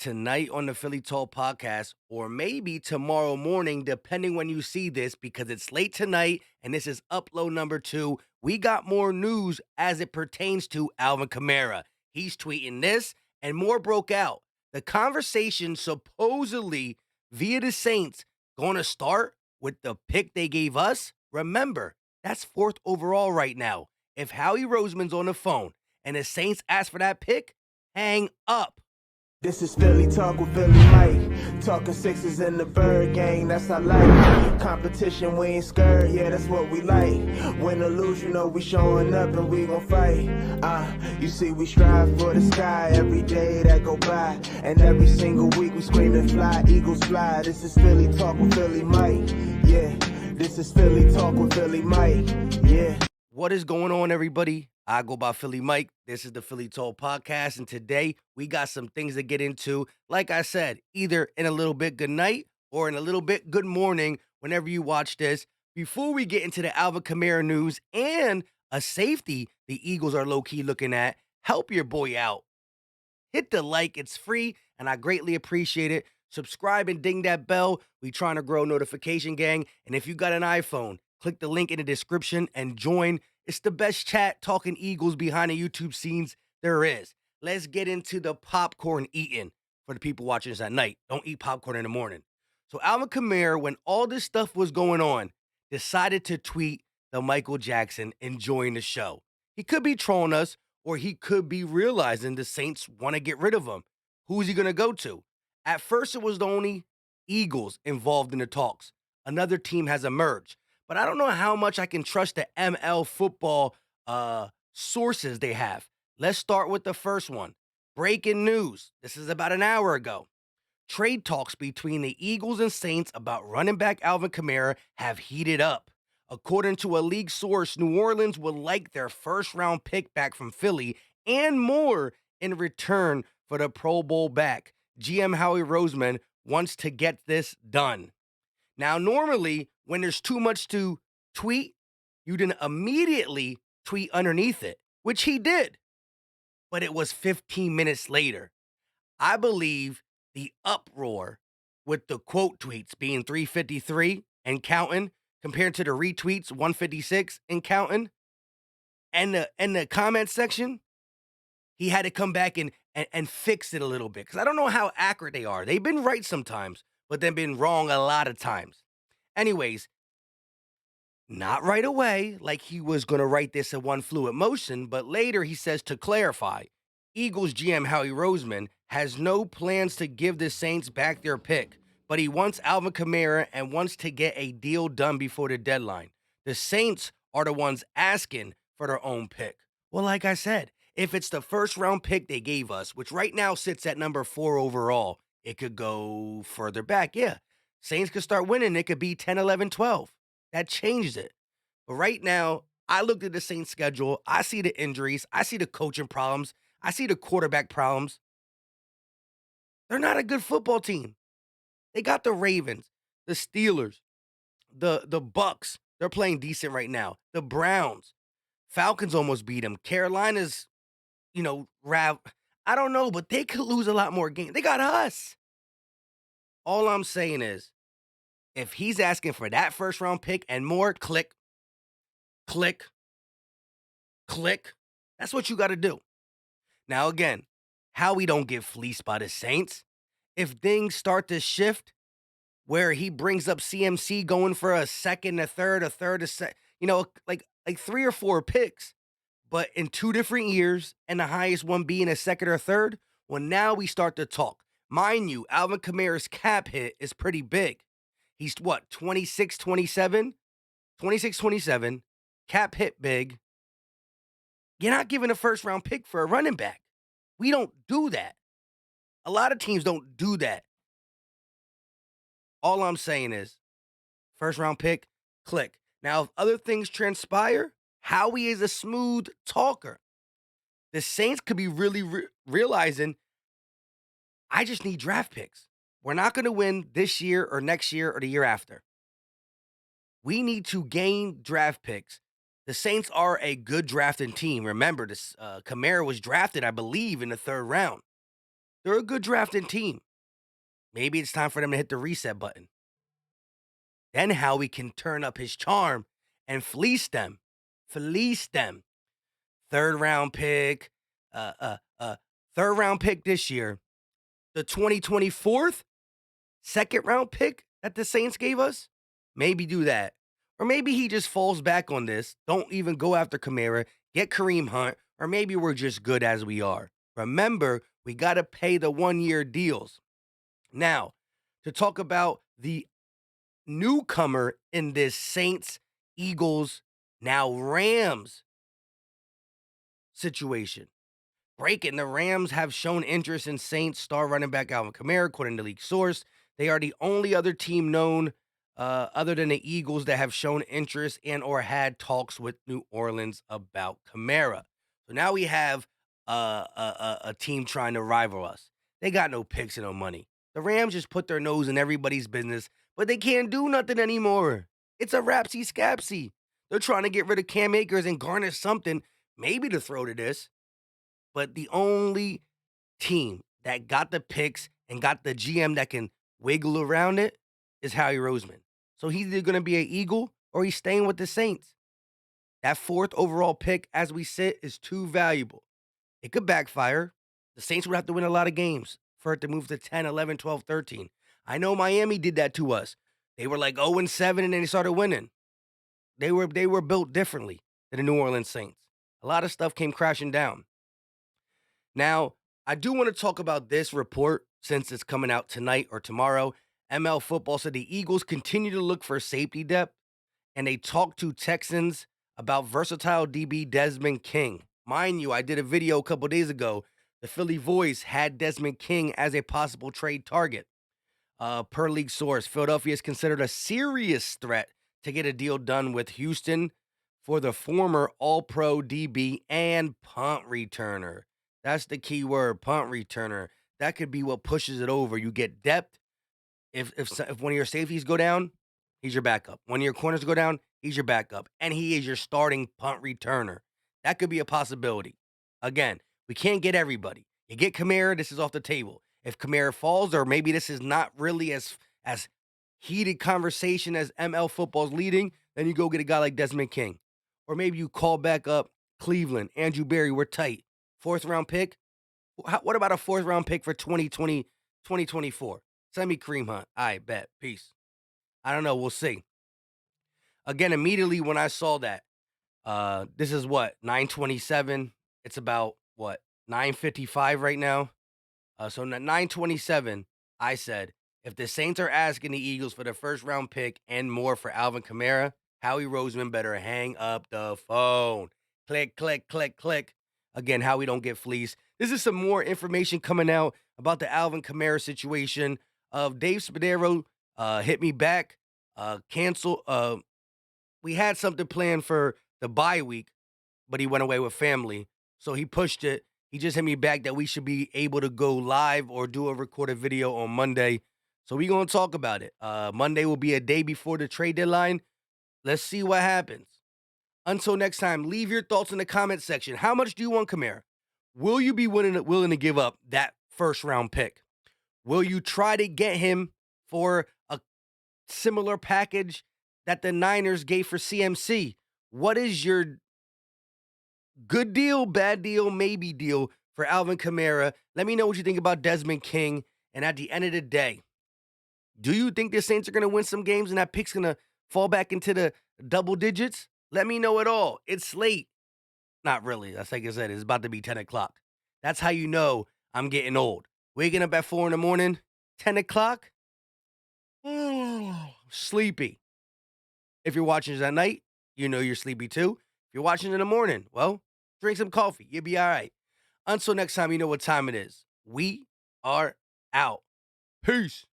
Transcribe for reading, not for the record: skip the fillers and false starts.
tonight on the Philly Talk podcast, or maybe tomorrow morning, depending when you see this, because it's late tonight and this is upload number 2. We got more news as it pertains to Alvin Kamara. He's tweeting this, and more broke out. The conversation supposedly via the Saints going to start with the pick they gave us. Remember, that's 4th overall right now. If Howie Roseman's on the phone and the Saints ask for that pick, hang up. This is Philly Talk with Philly Mike. Talking sixes in the bird gang, that's our life. Competition, we ain't scared, yeah, that's what we like. Win or lose, you know we showing up and we gon' fight. You see we strive for the sky every day that go by. And every single week we scream and fly, eagles fly. This is Philly Talk with Philly Mike, yeah. This is Philly Talk with Philly Mike, yeah. What is going on, everybody? I go by Philly Mike. This is the Philly Talk podcast, and today we got some things to get into. Like I said, either in a little bit good night or in a little bit good morning whenever you watch this. Before we get into the Alvin Kamara news and a safety the Eagles are low-key looking at, help your boy out. Hit the like, it's free, and I greatly appreciate it. Subscribe and ding that bell. We trying to grow notification gang, and if you got an iPhone, click the link in the description and join. It's the best chat talking Eagles behind the YouTube scenes there is. Let's get into the popcorn eating for the people watching this at night. Don't eat popcorn in the morning. So Alvin Kamara, when all this stuff was going on, decided to tweet the Michael Jackson enjoying the show. He could be trolling us, or he could be realizing the Saints want to get rid of him. Who's he going to go to? At first, it was the only Eagles involved in the talks. Another team has emerged. But I don't know how much I can trust the ML football sources they have. Let's start with the first one. Breaking news. This is about an hour ago. Trade talks between the Eagles and Saints about running back Alvin Kamara have heated up. According to a league source, New Orleans would like their first-round pick back from Philly and more in return for the Pro Bowl back. GM Howie Roseman wants to get this done. Now, normally, when there's too much to tweet, you didn't immediately tweet underneath it, which he did. But it was 15 minutes later. I believe the uproar with the quote tweets being 353 and counting compared to the retweets 156 and counting, and the comment section, he had to come back and fix it a little bit. Because I don't know how accurate they are. They've been right sometimes, but they've been wrong a lot of times. Anyways, not right away, like he was going to write this in one fluid motion, but later he says to clarify, Eagles GM Howie Roseman has no plans to give the Saints back their pick, but he wants Alvin Kamara and wants to get a deal done before the deadline. The Saints are the ones asking for their own pick. Well, like I said, if it's the first round pick they gave us, which right now sits at number 4 overall, it could go further back. Yeah. Saints could start winning. It could be 10, 11, 12. That changed it. But right now, I looked at the Saints schedule. I see the injuries. I see the coaching problems. I see the quarterback problems. They're not a good football team. They got the Ravens, the Steelers, the Bucks. They're playing decent right now. The Browns. Falcons almost beat them. Carolina's, I don't know, but they could lose a lot more games. They got us. All I'm saying is, if he's asking for that first round pick and more, click, click, click. That's what you got to do. Now, again, Howie don't get fleeced by the Saints. If things start to shift where he brings up CMC going for a second, a third, like 3 or 4 picks, but in 2 different years and the highest one being a second or third, well, now we start to talk. Mind you, Alvin Kamara's cap hit is pretty big. He's what, 26, 27? 26, 27. Cap hit big. You're not giving a first round pick for a running back. We don't do that. A lot of teams don't do that. All I'm saying is, first round pick, click. Now, if other things transpire, Howie is a smooth talker. The Saints could be really realizing, I just need draft picks. We're not going to win this year or next year or the year after. We need to gain draft picks. The Saints are a good drafting team. Remember, this Kamara was drafted, I believe, in the 3rd round. They're a good drafting team. Maybe it's time for them to hit the reset button. Then Howie can turn up his charm and fleece them. Fleece them. Third round pick, uh, uh, uh, third round pick this year. The 2024 second round pick that the Saints gave us. Maybe do that. Or maybe he just falls back on this. Don't even go after Kamara. Get Kareem Hunt. Or maybe we're just good as we are. Remember, we got to pay the 1 year deals. Now, to talk about the newcomer in this Saints, Eagles, now Rams situation. Breaking, the Rams have shown interest in Saints star running back Alvin Kamara, according to league source. They are the only other team known, other than the Eagles, that have shown interest and or had talks with New Orleans about Kamara. So now we have a team trying to rival us. They got no picks and no money. The Rams just put their nose in everybody's business, but they can't do nothing anymore. It's a rapsy scapsy. They're trying to get rid of Cam Akers and garnish something, maybe to throw to this. But the only team that got the picks and got the GM that can wiggle around it is Howie Roseman. So he's either going to be an Eagle or he's staying with the Saints. That fourth overall pick, as we sit, is too valuable. It could backfire. The Saints would have to win a lot of games for it to move to 10, 11, 12, 13. I know Miami did that to us. They were like 0-7 and then they started winning. They were built differently than the New Orleans Saints. A lot of stuff came crashing down. Now, I do want to talk about this report since it's coming out tonight or tomorrow. ML Football said the Eagles continue to look for safety depth, and they talked to Texans about versatile DB Desmond King. Mind you, I did a video a couple days ago. The Philly Voice had Desmond King as a possible trade target. Per league source, Philadelphia is considered a serious threat to get a deal done with Houston for the former All Pro DB and punt returner. That's the key word, punt returner. That could be what pushes it over. You get depth. If one of your safeties go down, he's your backup. One of your corners go down, he's your backup, and he is your starting punt returner. That could be a possibility. Again, we can't get everybody. You get Kamara, this is off the table. If Kamara falls, or maybe this is not really as heated conversation as ML football's leading, then you go get a guy like Desmond King. Or maybe you call back up Cleveland, Andrew Berry, we're tight. Fourth round pick. What about a fourth round pick for 2020, 2024? Send me Kareem Hunt. I bet. Peace. I don't know. We'll see. Again, immediately when I saw that, this is what, 9:27. It's about what, 9:55 right now. So 9:27, I said, if the Saints are asking the Eagles for the first round pick and more for Alvin Kamara, Howie Roseman better hang up the phone. Click, click, click, click. Again, Howie don't get fleeced. This is some more information coming out about the Alvin Kamara situation. Dave Spadero hit me back, cancel. We had something planned for the bye week, but he went away with family. So he pushed it. He just hit me back that we should be able to go live or do a recorded video on Monday. So we're going to talk about it. Monday will be a day before the trade deadline. Let's see what happens. Until next time, leave your thoughts in the comment section. How much do you want Kamara? Will you be willing to give up that first round pick? Will you try to get him for a similar package that the Niners gave for CMC? What is your good deal, bad deal, maybe deal for Alvin Kamara? Let me know what you think about Desmond King. And at the end of the day, do you think the Saints are going to win some games and that pick's going to fall back into the double digits? Let me know it all. It's late. Not really. That's like I said, it's about to be 10 o'clock. That's how you know I'm getting old. Waking up at 4 in the morning, 10 o'clock, sleepy. If you're watching this at night, you know you're sleepy too. If you're watching in the morning, well, drink some coffee. You'll be all right. Until next time, you know what time it is. We are out. Peace.